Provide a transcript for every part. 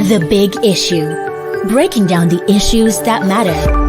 The Big Issue. Breaking down the issues that matter.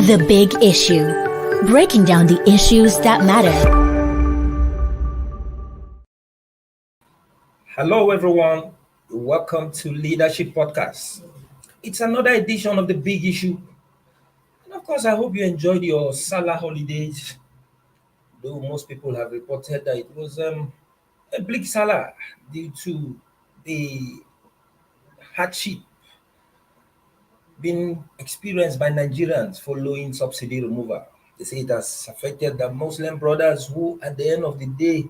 The Big Issue. Breaking down the issues that matter. Hello, everyone. Welcome to Leadership Podcast. It's another edition of The Big Issue. And of course, I hope you enjoyed your Salah holidays, though most people have reported that it was a bleak Salah due to the hardship being experienced by Nigerians following subsidy removal. They say it has affected the Muslim brothers who, at the end of the day,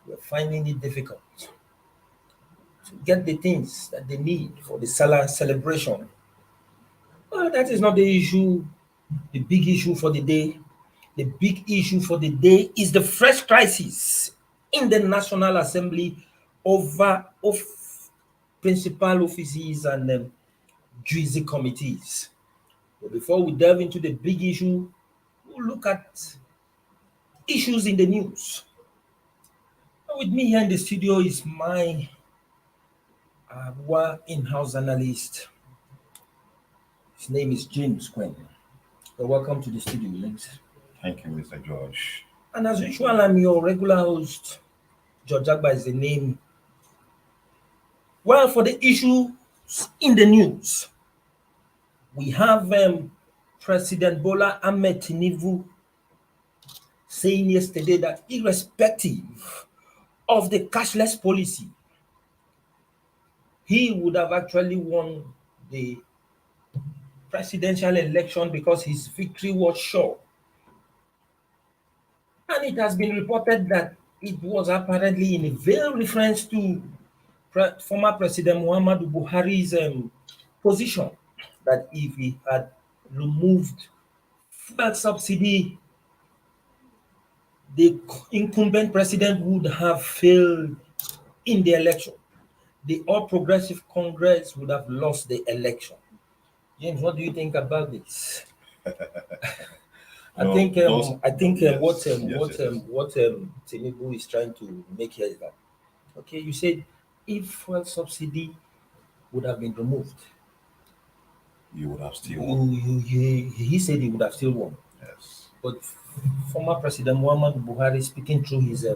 were finding it difficult to get the things that they need for the Salah celebration. Well, that is not the issue, the big issue for the day. The big issue for the day is the fresh crisis in the National Assembly over principal offices and juicy committees. But before we delve into the big issue, we'll look at issues in the news. And with me here in the studio is my in-house analyst. His name is James Quinn. So welcome to the studio, James. Thank you, Mr. George. And as usual, I'm your regular host. George Agba is the name. Well, for the issues in the news, we have President Bola Ahmed Tinubu saying yesterday that irrespective of the cashless policy, he would have actually won the presidential election because his victory was sure. And it has been reported that it was apparently in a veiled reference to former President Muhammadu Buhari's position that if he had removed fuel subsidy, the incumbent president would have failed in the election. The All Progressive Congress would have lost the election. James, what do you think about this? I think what Tinubu is trying to make here is that, okay, you said if fuel subsidy would have been removed, you would have still won. He said he would have still won. Yes. But former President Muhammadu Buhari, speaking through his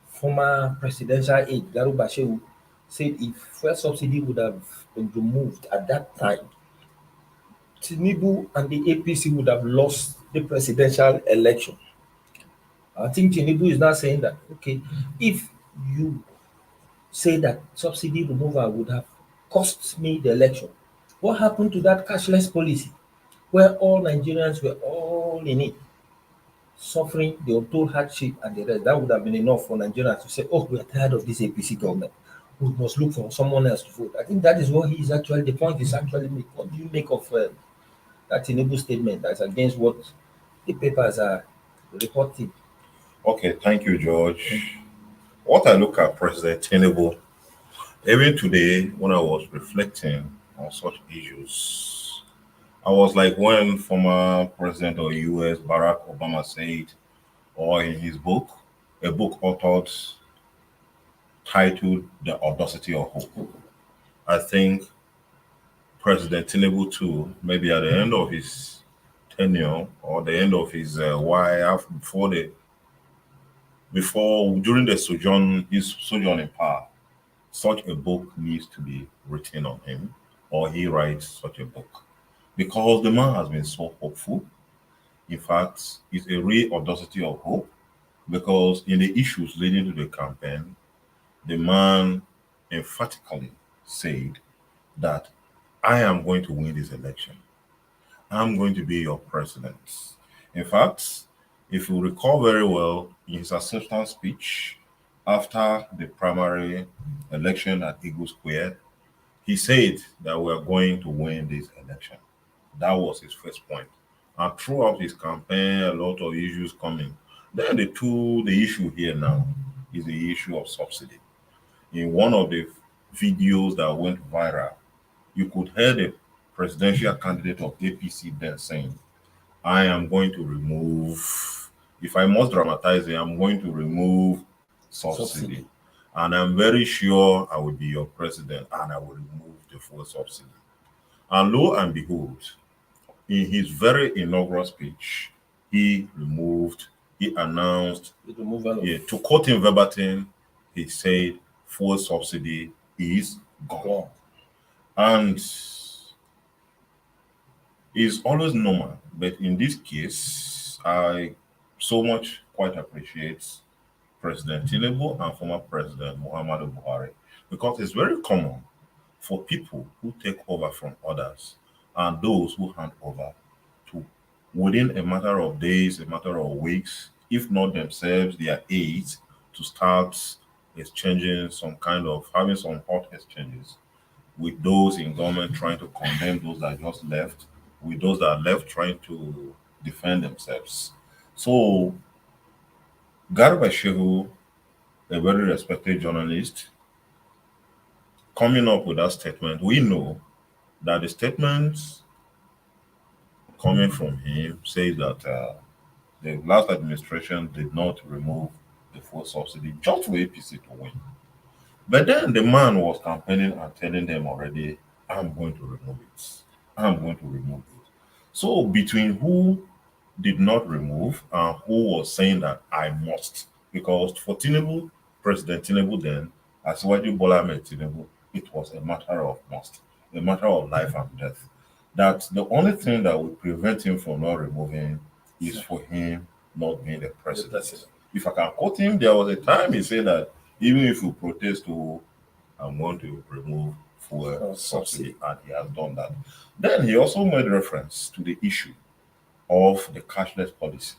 former presidential aide, Garuba Shehu, said if fuel subsidy would have been removed at that time, Tinubu and the APC would have lost the presidential election. I think Tinubu is now saying that, okay, if you say that subsidy removal would have cost me the election, what happened to that cashless policy where all Nigerians were all in it, suffering the untold hardship and the rest? That would have been enough for Nigerians to say, oh, we are tired of this APC government. We must look for someone else to vote. I think that is what the point is actually making. What do you make of that Tinubu statement that's against what the papers are reporting? Okay, thank you, George. What I look at President Tinubu, even today when I was reflecting on such issues, I was like when former President of US Barack Obama said, or in his book, a book authored titled The Audacity of Hope. I think President Tinubu too, maybe at the end of his tenure or the end of his during the his sojourn in power, such a book needs to be written on him, or he writes such a book, because the man has been so hopeful. In fact, it's a real audacity of hope, because in the issues leading to the campaign, the man emphatically said that I am going to win this election. I'm going to be your president. In fact, if you recall very well, in his acceptance speech after the primary election at Eagle Square, he said that we are going to win this election. That was his first point. And throughout his campaign, a lot of issues coming. Then the issue here now is the issue of subsidy. In one of the videos that went viral, you could hear the presidential candidate of APC then saying, I am going to remove, if I must dramatize it, I'm going to remove subsidy. And I'm very sure I will be your president and I will remove the fuel subsidy. And lo and behold, in his very inaugural speech, he announced, to quote him verbatim, he said, fuel subsidy is gone. And it's always normal, but in this case, I so much quite appreciate President Tinubu and former President Muhammadu Buhari, because it's very common for people who take over from others and those who hand over to, within a matter of days, a matter of weeks, if not themselves, their aides, to start exchanging having some hot exchanges with those in government trying to condemn those that just left, with those that are left trying to defend themselves. So, Garba Shehu, a very respected journalist, coming up with that statement, we know that the statement coming from him says that the last administration did not remove the fuel subsidy just for APC to win. But then the man was campaigning and telling them already, I'm going to remove it. I'm going to remove it. So between who did not remove and who was saying that I must, because for Tinubu, President Tinubu then, as Waju Bola Ahmed Tinubu, it was a matter of must, a matter of life and death. That the only thing that would prevent him from not removing is for him not being the president. If I can quote him, there was a time he said that even if you protest to and want to remove fuel subsidy, and he has done that. Then he also made reference to the issue of the cashless policy,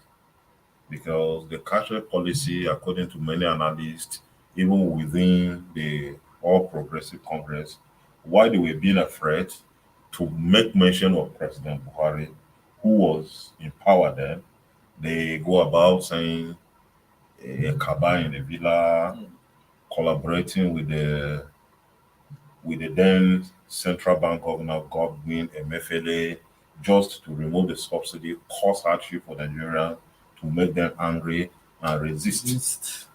because the cashless policy, according to many analysts, even within the All Progressive Congress, why they were being afraid to make mention of President Buhari, who was in power then, they go about saying a cabal in the villa, collaborating with the then central bank governor Godwin Emefiele, just to remove the subsidy, cause hardship for Nigerians, to make them angry and resist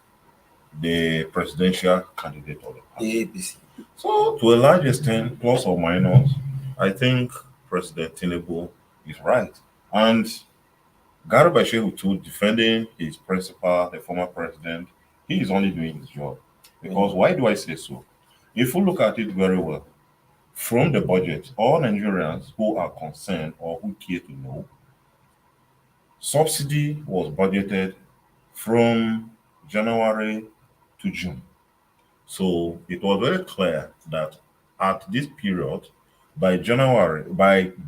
the presidential candidate of the party. APC. So, to a large extent, plus or minus, I think President Tinubu is right. And Garba Shehu, too, defending his principal, the former president, he is only doing his job. Because why do I say so? If you look at it very well, from the budget, all Nigerians who are concerned or who care to know, subsidy was budgeted from January to June. So it was very clear that at this period, by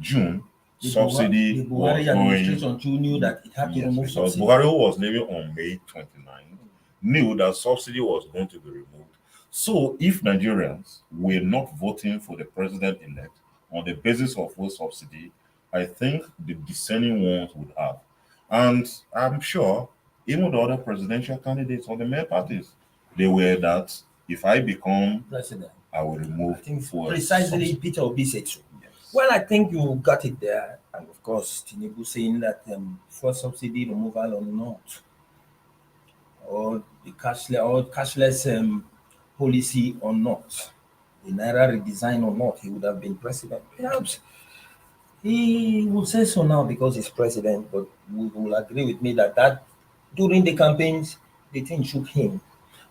June, subsidy the was Buhari going. administration too knew that it had to remove Because subsidy. Buhari, who was leaving on May 29, knew that subsidy was going to be removed. So if Nigerians were not voting for the president-elect on the basis of fuel subsidy, I think the discerning ones would have. And I'm sure even the other presidential candidates on the main parties, they were that if I become president, I will remove I think fuel precisely subsidy. Peter Obi said so. Yes. Well, I think you got it there, and of course, Tinubu saying that fuel subsidy removal or not, or the cashless policy or not, the naira redesign or not, he would have been president. Perhaps he will say so now because he's president, but we will agree with me that during the campaigns, the thing shook him.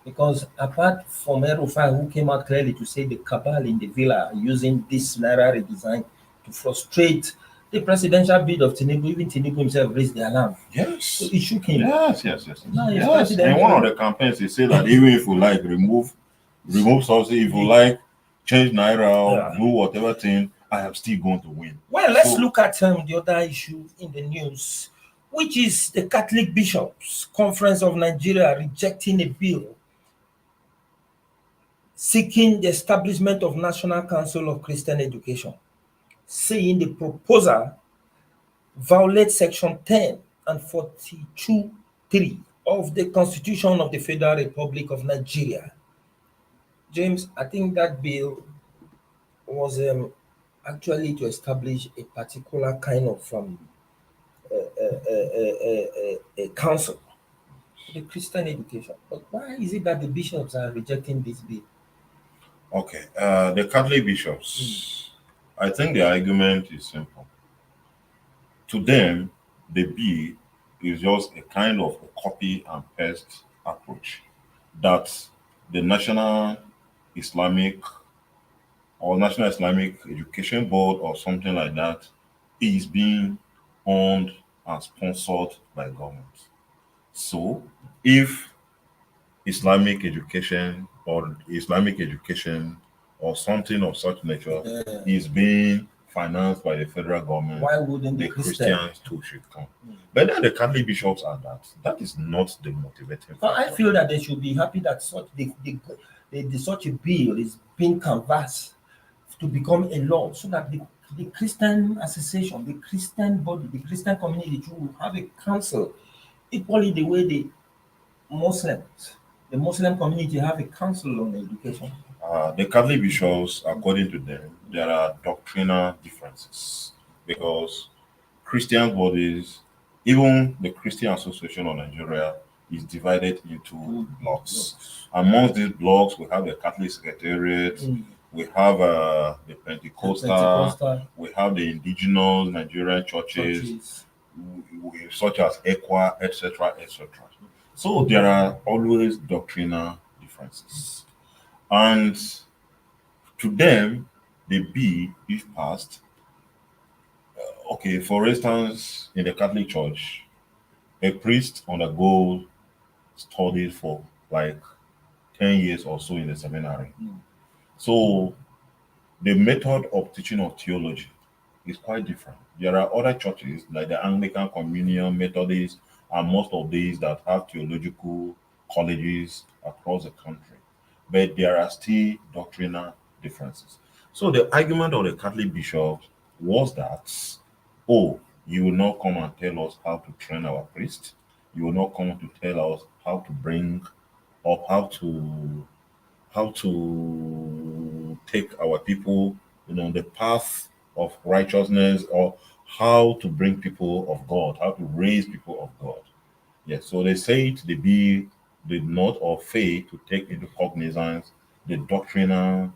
Because apart from Erufai, who came out clearly to say the cabal in the villa are using this naira redesign to frustrate the presidential bid of Tinubu, even Tinubu himself raised the alarm. Yes. So it shook him. Yes. Now he's Yes. president. In one of the campaigns, he said that even if we like remove remove subsidy. If you like, change naira, Yeah. do whatever thing, I am still going to win. Well, let's So- look at the other issue in the news, which is the Catholic Bishops' Conference of Nigeria rejecting a bill seeking the establishment of National Council of Christian Education, saying the proposal violates Section 10 and 42(3) of the Constitution of the Federal Republic of Nigeria. James, I think that bill was actually to establish a particular kind of a council for the Christian education. But why is it that the bishops are rejecting this bill? Okay, the Catholic bishops, I think the argument is simple. To them, the bill is just a kind of a copy and paste approach that the Islamic National Islamic Education Board or something like that is being owned and sponsored by government. So, if Islamic education or something of such nature is being financed by the federal government, Why wouldn't the the Christian? Christians too should come. But then the Catholic bishops are that. That is not the motivating But I factor. feel that they should be happy that such a bill is being canvassed to become a law, so that the Christian association, the Christian body, the Christian community will have a council, equally the way the Muslim community have a council on education. The Catholic bishops, according to them, there are doctrinal differences because Christian bodies, even the Christian Association of Nigeria, is divided into blocks. Amongst these blocks, we have the Catholic Secretariat, we have the Pentecostal, we have the indigenous Nigerian churches, such as ECWA, etc., etc. So there are always doctrinal differences. And to them, the bill, if passed, okay, for instance, in the Catholic Church, a priest undergoes studies for like 10 years or so in the seminary. So the method of teaching of theology is quite different. There are other churches like the Anglican Communion, Methodist, and most of these that have theological colleges across the country. But there are still doctrinal differences. So the argument of the Catholic bishops was that, oh, you will not come and tell us how to train our priests. You will not come to tell us how to bring up, how to take our people, the path of righteousness, or how to bring people of God, how to raise people of God. Yes, so they say it, the bill did not or fail to take into cognizance the doctrinal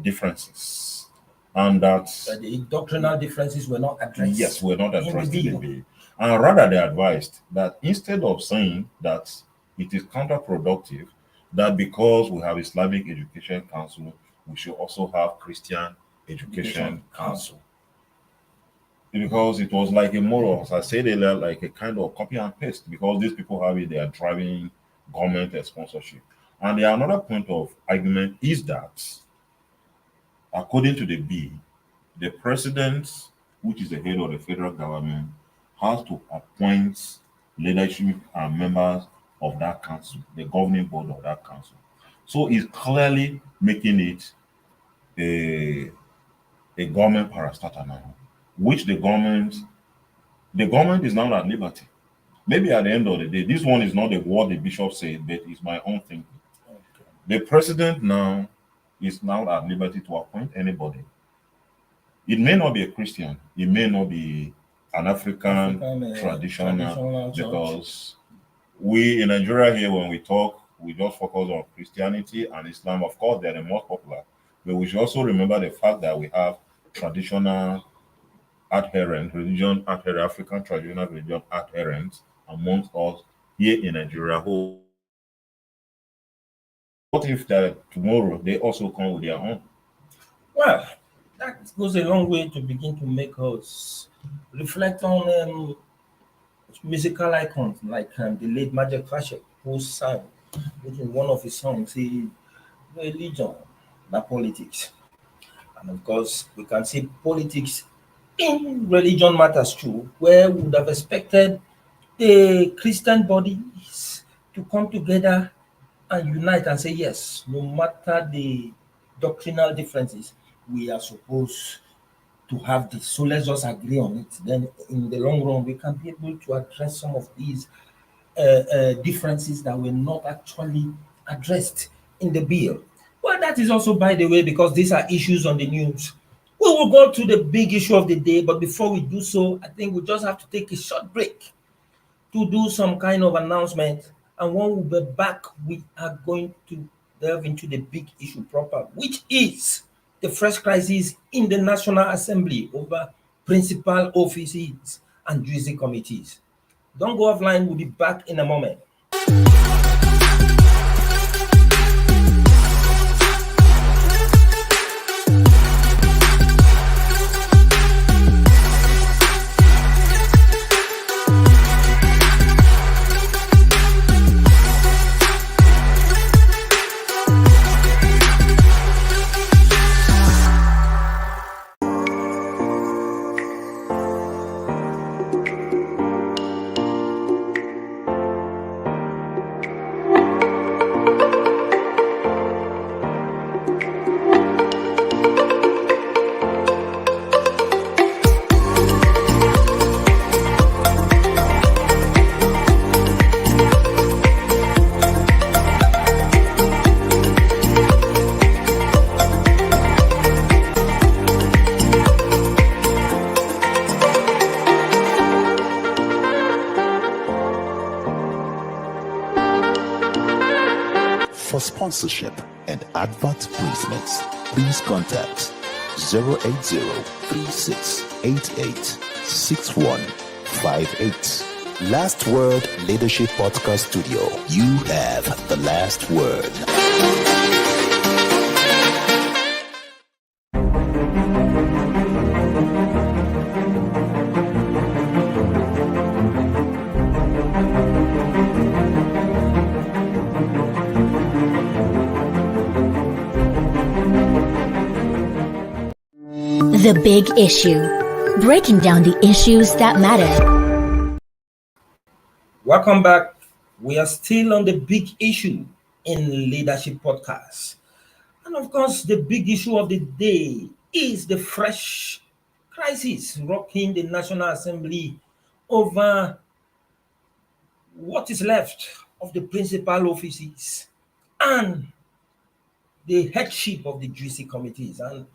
differences. And that The doctrinal differences were not addressed. yes, were not in addressed the in the bill. bill. And rather they advised that instead of saying that it is counterproductive, that because we have Islamic Education Council, we should also have Christian Education Council. Because it was like a more, as I said earlier, like a kind of copy and paste, because these people have it, they are driving government sponsorship. And the another point of argument is that, according to the bill, the president, which is the head of the federal government, has to appoint leadership and members of that council, the governing board of that council. So it's clearly making it a government parastatal now, which the government is now at liberty. Maybe at the end of the day, this one is not what the bishop said, but it's my own thinking. The president now is now at liberty to appoint anybody. It may not be a Christian, it may not be an African traditional, church. because we in Nigeria here, when we talk, we just focus on Christianity and Islam. Of course, they're the most popular, but we should also remember the fact that we have traditional African traditional religion adherents amongst us here in Nigeria. What if that tomorrow they also come with their own? Well, that goes a long way to begin to make us reflect on musical icons like the late Major Classic, who sang, which in one of his songs, he religion, not politics. And of course, we can see politics in religion matters too, where we would have expected the Christian bodies to come together and unite and say, yes, no matter the doctrinal differences, we are supposed to have this. So let's just agree on it. Then, in the long run, we can be able to address some of these differences that were not actually addressed in the bill. Well, that is also, by the way, because these are issues on the news. We will go to the big issue of the day, but before we do so, I think we just have to take a short break to do some kind of announcement. And when we'll be back, we are going to delve into the big issue proper, which is the fresh crisis in the National Assembly over principal offices and jurisdiction committees. Don't go offline, we'll be back in a moment. For sponsorship and advert placements, please contact 080-3688-6158. Last Word Leadership Podcast Studio. You have the last word. The Big Issue. Breaking down the issues that matter. Welcome back. We are still on the big issue in Leadership Podcast. And of course, the big issue of the day is the fresh crisis rocking the National Assembly over what is left of the principal offices and the headship of the jurisdiction committees. And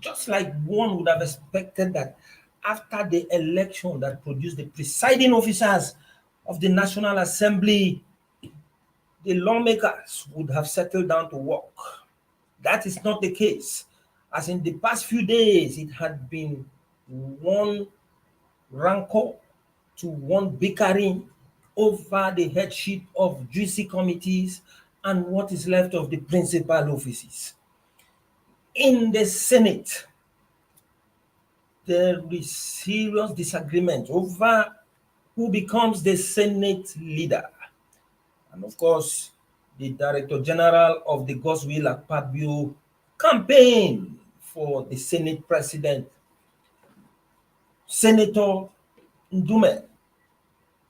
just like one would have expected that after the election that produced the presiding officers of the National Assembly, the lawmakers would have settled down to work. That is not the case. As in the past few days, it had been one rancor to one bickering over the headship of jurisdiction committees and what is left of the principal offices. In the Senate, there is serious disagreement over who becomes the Senate leader. And of course, the Director General of the Godswill Akpabio campaign for the Senate President, Senator Ndume,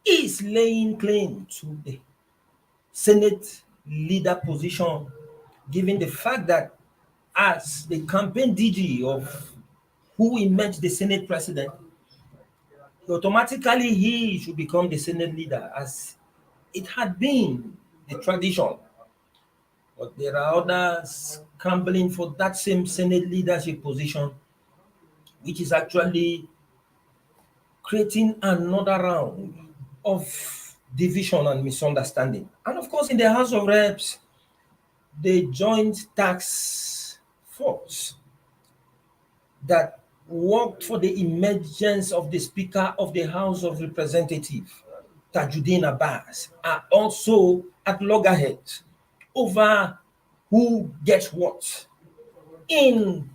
is laying claim to the Senate leader position, given the fact that as the campaign DG of who emerged the Senate President, automatically he should become the Senate leader, as it had been the tradition. But there are others scrambling for that same Senate leadership position, which is actually creating another round of division and misunderstanding. And of course, in the House of Reps, the Joint Task Force that worked for the emergence of the Speaker of the House of Representatives, Tajuddin Abbas, are also at loggerheads over who gets what in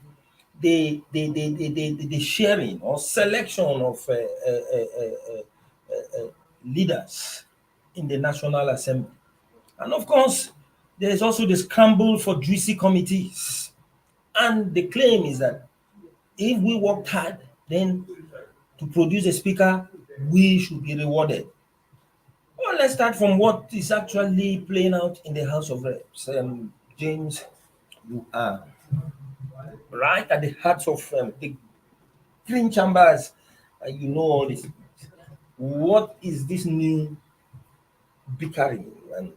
the sharing or selection of leaders in the National Assembly. And of course, There is also the scramble for juicy committees. And the claim is that if we worked hard, then to produce a speaker, we should be rewarded. Well, let's start from what is actually playing out in the House of Reps. James, you are right at the heart of the green chambers, and you know all this. What is this new bickering and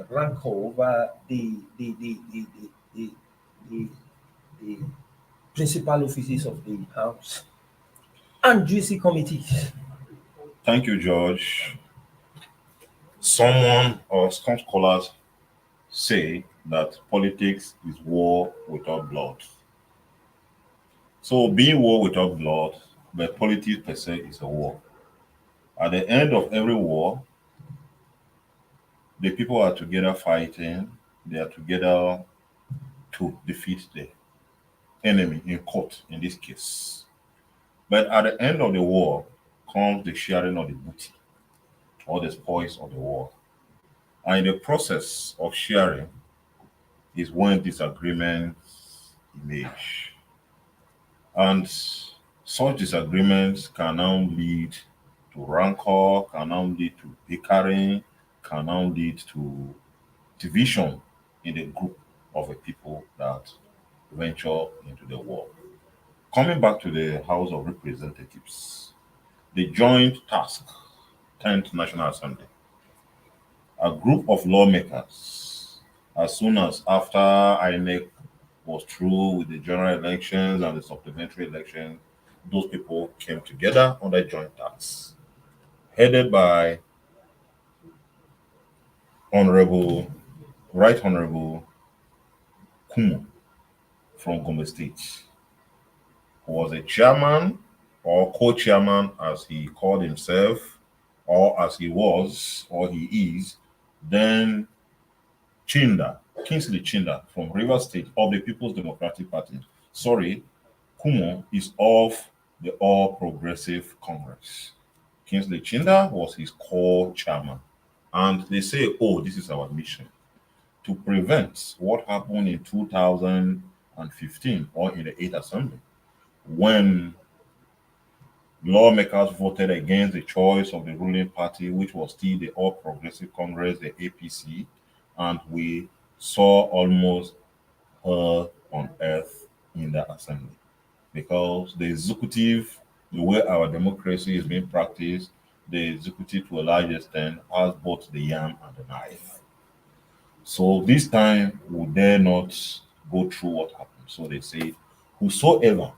rancor over the, the principal offices of the House and juicy committees? Thank you, George. Someone or some scholars say that politics is war without blood. So, being war without blood, but politics per se is a war. At the end of every war, the people are together fighting, they are together to defeat the enemy in court in this case. But at the end of the war comes the sharing of the booty or the spoils of the war. And in the process of sharing is when disagreements emerge. And such disagreements can now lead to rancor, can now lead to bickering, can now lead to division in the group of a people that venture into the war. Coming back to the House of Representatives, the joint task, 10th National Assembly, a group of lawmakers, as soon as after INEC was through with the general elections and the supplementary elections, those people came together on the joint task, headed by Honorable, Right Honorable Kumo from Gombe State, who was a chairman or co-chairman as he called himself, or as he was, or he is, then Kingsley Chinda from River State of the People's Democratic Party. Sorry, Kumo is of the All Progressive Congress. Kingsley Chinda was his co-chairman. And they say, oh, this is our mission to prevent what happened in 2015 or in the 8th Assembly when lawmakers voted against the choice of the ruling party, which was still the All Progressive Congress, the APC, and we saw almost hell on earth in the assembly because the executive, the way our democracy is being practiced, the executive to a large extent has both the yam and the knife. So this time we dare not go through what happened. So they say, whosoever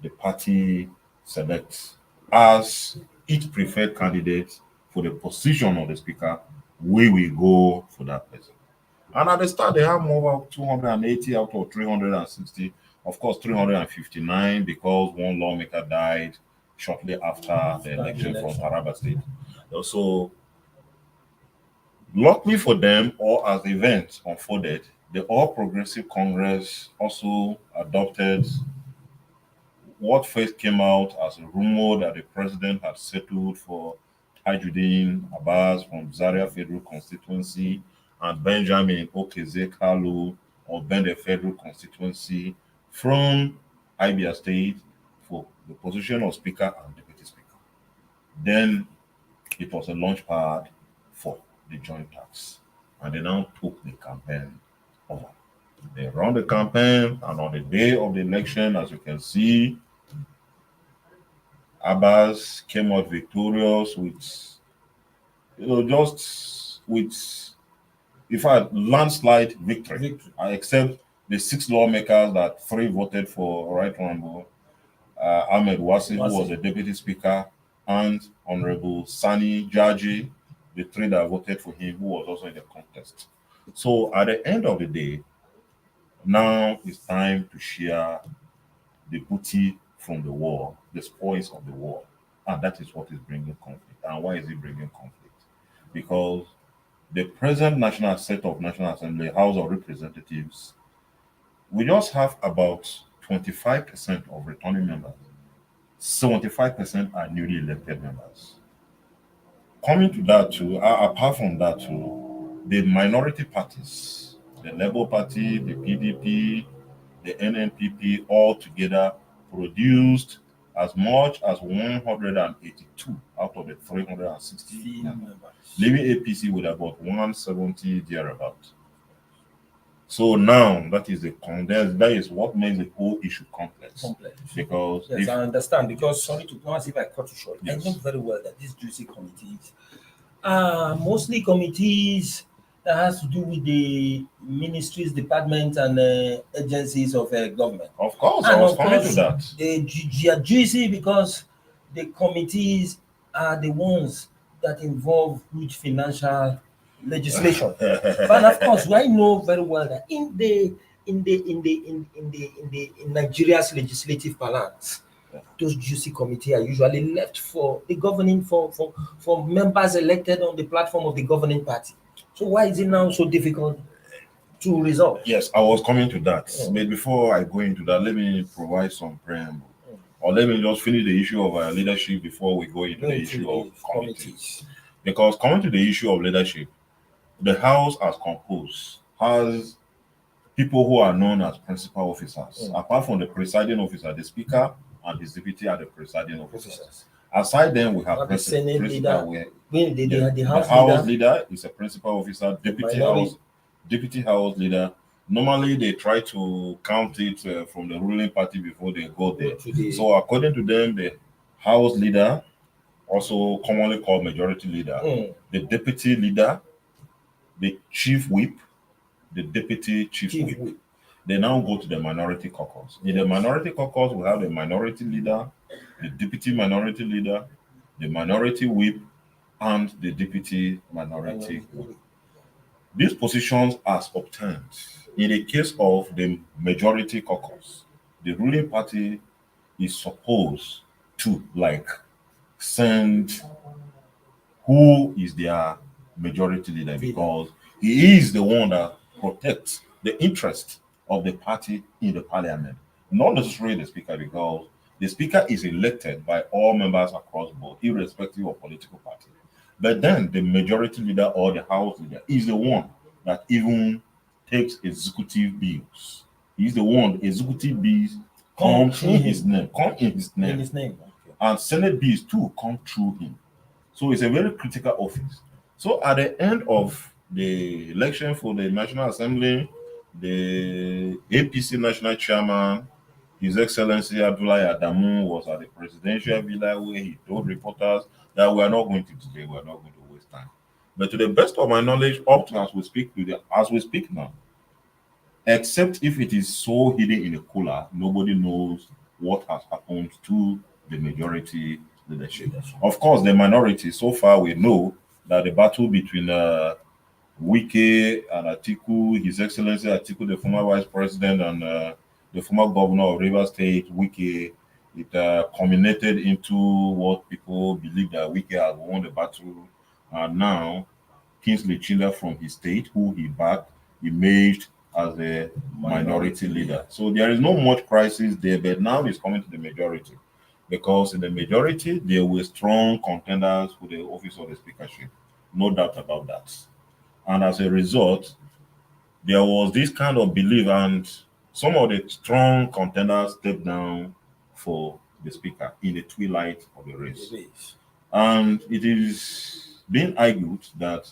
the party selects as its preferred candidate for the position of the speaker, we will go for that person. And at the start, they have over 280 out of 360. Of course, 359 because one lawmaker died shortly after the election from Taraba State. So, luckily for them, or as the event unfolded, the All Progressive Congress also adopted what first came out as a rumor that the president had settled for Tajuddin Abbas from Zaria Federal Constituency and Benjamin Okeze Kalu of Bende Federal Constituency from Abia State for the position of Speaker and Deputy Speaker. Then it was a launch pad for the joint tax. And they now took the campaign over. They ran the campaign, and on the day of the election, as you can see, Abbas came out victorious with, just with, in fact, landslide victory. Except the 6 lawmakers that 3 voted for Right Honorable Ahmed Wasi, who was the deputy speaker, and Honorable Sani Jaji, the 3 that voted for him, who was also in the contest. So at the end of the day, now it's time to share the booty from the war, the spoils of the war. And that is what is bringing conflict. And why is it bringing conflict? Because the present national set of National Assembly, House of Representatives, we just have about 25% of returning members. 75% are newly elected members. Coming to that too, apart from that too, the minority parties, the Labour Party, the PDP, the NNPP, all together produced as much as 182 out of the 360 members, leaving APC with about 170 thereabout. So now that is that is what makes the whole issue complex. Because yes, I understand. Because sorry to know as if I cut you short. Yes. I know very well that these juicy committees are mostly committees that has to do with the ministries, departments, and agencies of government. Of course, And I was of coming to course, that. they are juicy because the committees are the ones that involve huge financial legislation. But of course, I know very well that in Nigeria's legislative balance, those juicy committees are usually left for the governing for members elected on the platform of the governing party. So why is it now so difficult to resolve? Yes, I was coming to that. But before I go into that, let me provide some preamble. Or let me just finish the issue of leadership before we go into the issue of committees. Because coming to the issue of leadership, the House as composed has people who are known as principal officers. Apart from the presiding officer, the speaker and his deputy are the presiding officers. Aside them, we have the Senate leader. The House leader is a principal officer, deputy House leader. Normally, they try to count it from the ruling party before they go there. So, according to them, the House leader, also commonly called majority leader, the deputy leader, the chief whip, the deputy chief whip. They now go to the minority caucus. In the minority caucus, we have the minority leader, the deputy minority leader, the minority whip, and the deputy minority whip. These positions are obtained in the case of the majority caucus. The ruling party is supposed to send who is their majority leader, because he is the one that protects the interest of the party in the parliament, not necessarily the speaker, because the speaker is elected by all members across the board, irrespective of political party. But then the majority leader or the House leader is the one that even takes executive bills. He's the one, executive bills come in his name. And Senate bills too come through him. So it's a very critical office. So at the end of the election for the National Assembly, the APC National Chairman, His Excellency Abdullahi Adamu, was at the presidential villa where he told reporters that we are not going to delay, we are not going to waste time. But to the best of my knowledge, up to as we speak now, except if it is so hidden in a cooler, nobody knows what has happened to the majority leadership. Of course, the minority, so far we know that the battle between Wike and Atiku, His Excellency Atiku, the former Vice President, and the former Governor of Rivers State, Wike, it culminated into what people believe that Wike has won the battle. And now, Kingsley Chiller from his state, who he backed, emerged as a minority leader. So there is not much crisis there, but now it's coming to the majority. Because in the majority, there were strong contenders for the office of the speakership. No doubt about that. And as a result, there was this kind of belief, and some of the strong contenders stepped down for the speaker in the twilight of the race. And it is being argued that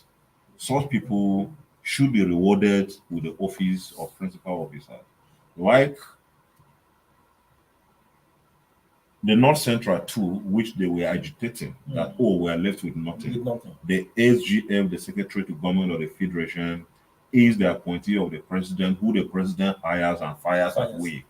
such people should be rewarded with the office of principal officer. Like the North Central too, which they were agitating that, we are left with nothing. The SGF, the Secretary to Government of the Federation, is the appointee of the president, who the president hires and fires at will.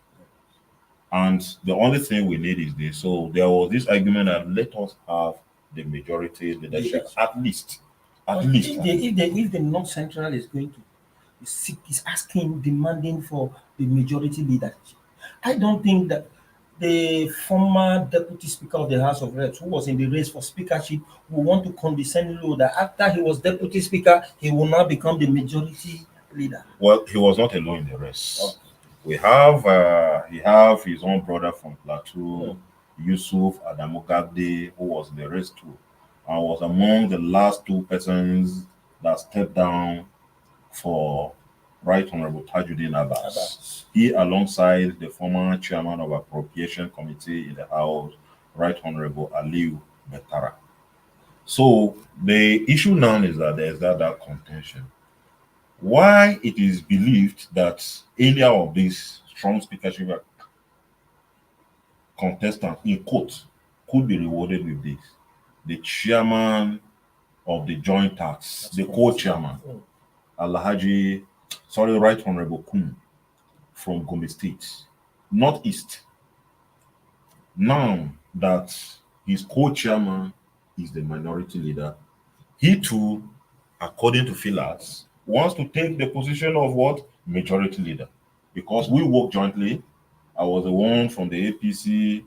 And the only thing we need is this. So there was this argument that let us have the majority leadership, at least. If the North Central is going to is asking, demanding for the majority leadership, I don't think that the former deputy speaker of the House of Reps, who was in the race for speakership, will want to condescend low that after he was deputy speaker, he will now become the majority leader. Well, he was not alone in the race. We have he have his own brother from Plateau, Yusuf Adamogabde, who was in the race too, and was among the last two persons that stepped down for Right Honorable Tajuddin Abbas. Abbas. He, alongside the former chairman of Appropriation Committee in the House, Right Honorable Aliu Betara. So the issue now is that there is that contention. Why it is believed that any of these strong speakership contestants in court could be rewarded with this? The chairman of the joint tax, the co-chairman, Alhaji, Right Honorable Kun from Gombe State, Northeast. Now that his co-chairman is the minority leader, he too, according to Philas, wants to take the position of what? Majority leader. Because we work jointly. I was the one from the APC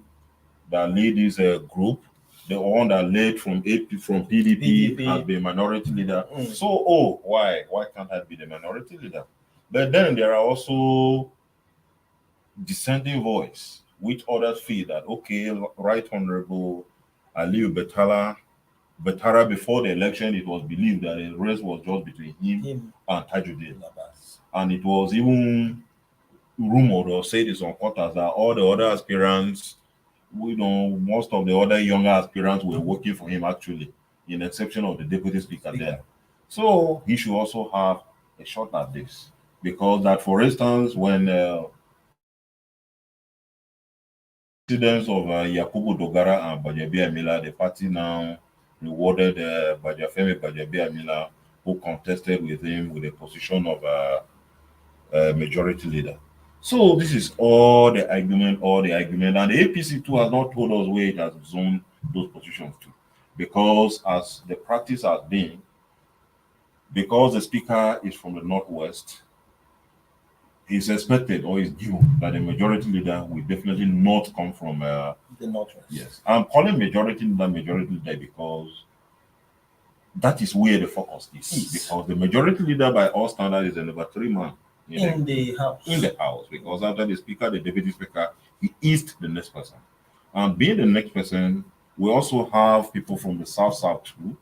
that led this group. The one that led from PDP has been minority leader. So, why can't I be the minority leader? But then there are also dissenting voice, which others feel that okay, Right Honorable Aliu Betara, before the election, it was believed that the race was just between him and Tajuddin Abbas, and it was even rumored or said in some quarters that all the other aspirants, most of the other younger aspirants were working for him actually, in exception of the deputy speaker there. So he should also have a shot at this, because that, for instance, when incidents of Yakubu Dogara and Bajabi Amila, the party now rewarded Bajafemi Bajabi Amila, who contested with him with the position of majority leader. So this is all the argument, and the APC too has not told us where it has zoned those positions to, because as the practice has been, because the speaker is from the Northwest, it's expected or is due that the majority leader will definitely not come from the Northwest. Yes, I'm calling majority leader because that is where the focus is. Because the majority leader, by all standards, is a number 3 man in the house. Because after the speaker, the deputy speaker, he is the next person. And being the next person, we also have people from the South too,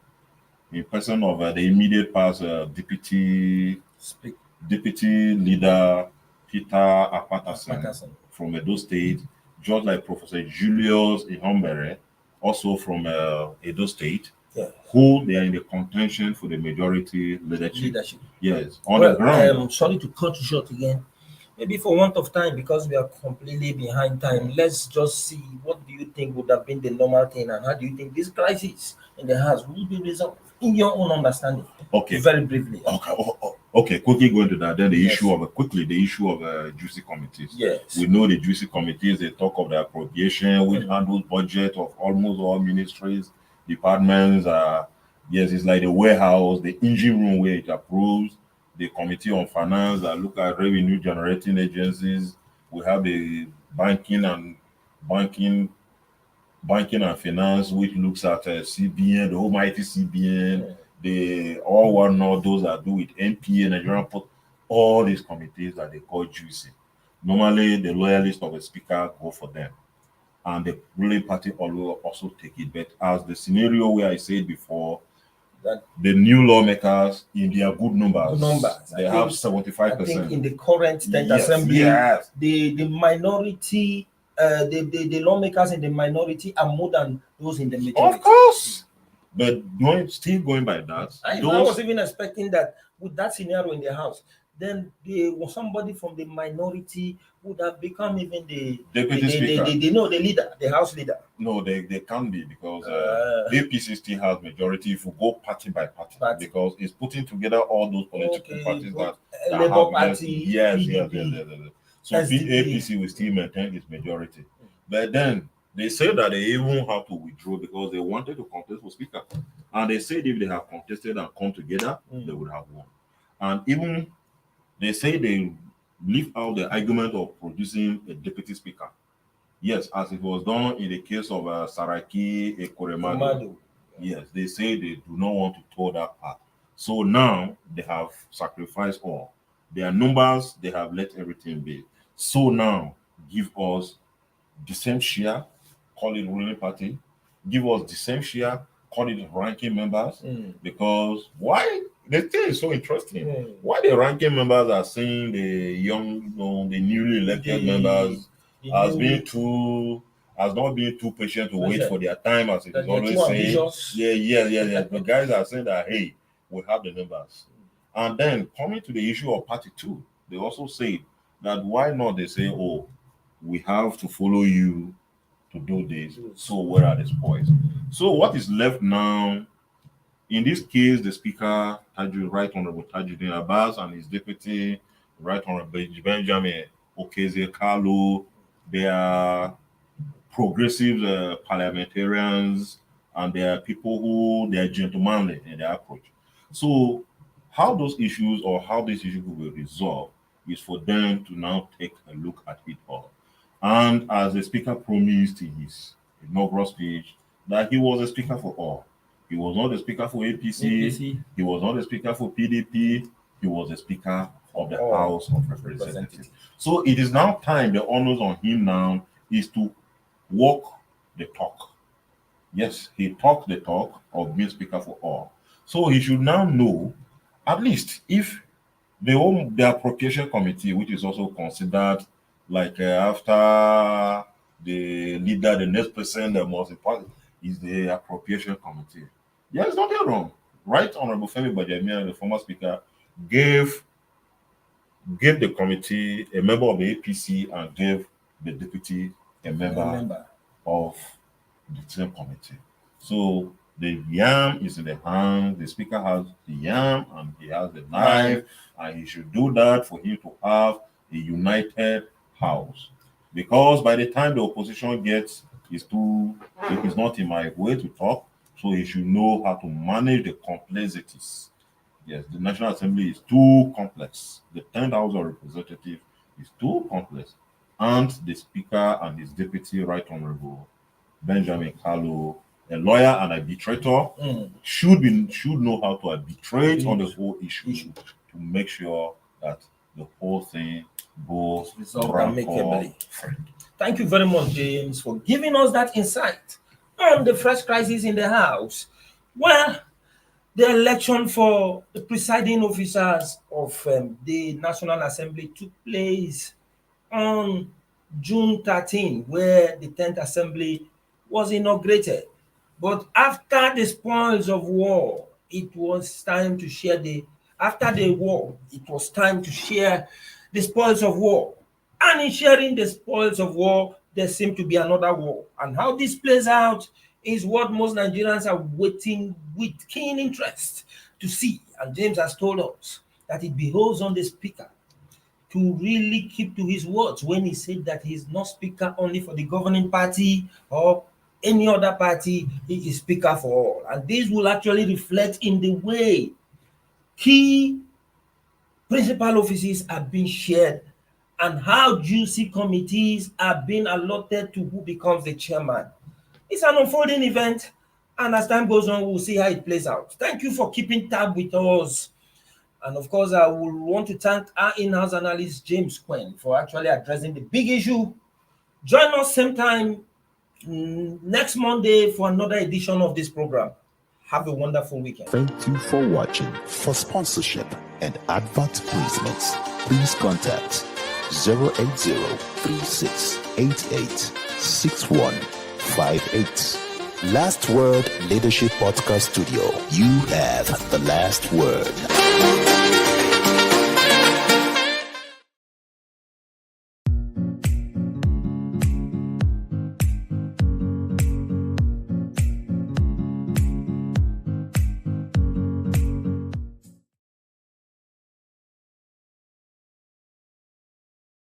in person of the immediate past deputy leader Peter Apatasen from Edo State, just like Professor Julius Ihombere, also from Edo State, who they are in the contention for the majority leadership. Yes, on the ground. Sorry to cut you short again. Maybe for want of time, because we are completely behind time, let's just see what do you think would have been the normal thing, and how do you think this crisis in the house will be resolved in your own understanding? Okay, very briefly. Okay, quickly going to that. Then the issue of juicy committees. Yes, we know the juicy committees. They talk of the appropriation, which handles budget of almost all ministries, departments. Yes, it's like the warehouse, the engine room where it approves. The committee on finance that look at revenue generating agencies. We have the banking and finance, which looks at CBN, the almighty CBN. They all want to know those that do with NPA, Nigerian Port, all these committees that they call juicy. Normally, the loyalists of the speaker go for them, and the ruling party will also take it. But as the scenario where I said before, that the new lawmakers in their good numbers, they have 75%. I think in the current 10th assembly, the minority, the lawmakers in the minority are more than those in the majority. Of course. But still going by that, I was even expecting that with that scenario in the House, then somebody from the minority would have become even the deputy speaker. The leader, the House leader. No, they can't be, because APC still has majority if you go party by party, because it's putting together all those political parties that Labour Party. Yes. So APC will still maintain its majority. But then they say that they even have to withdraw because they wanted to contest for speaker. And they said if they have contested and come together, they would have won. And even they say they leave out the argument of producing a deputy speaker. Yes, as it was done in the case of Saraki Ekoremadu. Yes, they say they do not want to tow that part. So now they have sacrificed all. Their numbers, they have let everything be. So now give us the same share, call it ruling party. Give us the same share, call it ranking members. Because why the thing is so interesting. Yeah. Why the ranking members are saying the young, the newly elected members as not being too patient to wait for their time, as it That is they're always too saying. ambitious. Yeah. The guys are saying that, hey, we have the numbers. And then coming to the issue of party two, they also say that why not? They say, oh, we have to follow you to do this. So where are the spoils? So what is left now? In this case, the Speaker, Right Honorable Tajuddin Abbas, and his deputy, Right Honorable Benjamin Okeze Kalu, they are progressive parliamentarians, and they are people who they are gentlemanly in their approach. So, how those issues or how this issue will be resolved is for them to now take a look at it all. And as the Speaker promised in his inaugural speech, that he was a speaker for all. He was not the speaker for APC. He was not the speaker for PDP. He was the speaker of the House of Representatives. So it is now time, the onus on him now is to walk the talk. Yes, he talked the talk of being speaker for all. So he should now know, at least if the appropriation committee, which is also considered like after the leader, the next person, the most important is the appropriation committee. There's nothing wrong. Right Honorable Femi Bajamia, the former speaker, gave the committee a member of the APC and gave the deputy a member of the same committee. So the yam is in the hand, the speaker has the yam and he has the knife, and he should do that for him to have a united house. Because by the time the opposition gets it is not in my way to talk, so he should know how to manage the complexities. Yes, the National Assembly is too complex. The 10th House of Representatives is too complex. And the Speaker and his Deputy Right Honorable Benjamin Kalu, a lawyer and a arbitrator, should know how to arbitrate on the whole issue to make sure that the whole thing goes amicably. Thank you very much, James, for giving us that insight on the fresh crisis in the House. Well, the election for the presiding officers of the National Assembly took place on June 13, where the 10th Assembly was inaugurated. But after the spoils of war, it was time to share after the war, it was time to share the spoils of war. And in sharing the spoils of war, there seemed to be another war. And how this plays out is what most Nigerians are waiting with keen interest to see. And James has told us that it behoves on the speaker to really keep to his words when he said that he's not speaker only for the governing party or any other party, he is speaker for all. And this will actually reflect in the way key principal offices are being shared and how juicy committees are being allotted to who becomes the chairman. It's an unfolding event, and as time goes on, we'll see how it plays out. Thank you for keeping tab with us. And of course, I will want to thank our in-house analyst, James Quinn, for actually addressing the big issue. Join us same time next Monday for another edition of this program. Have a wonderful weekend. Thank you for watching. For sponsorship and advert placements, please contact 080-3688-6158. Last Word Leadership Podcast Studio. You have the last word.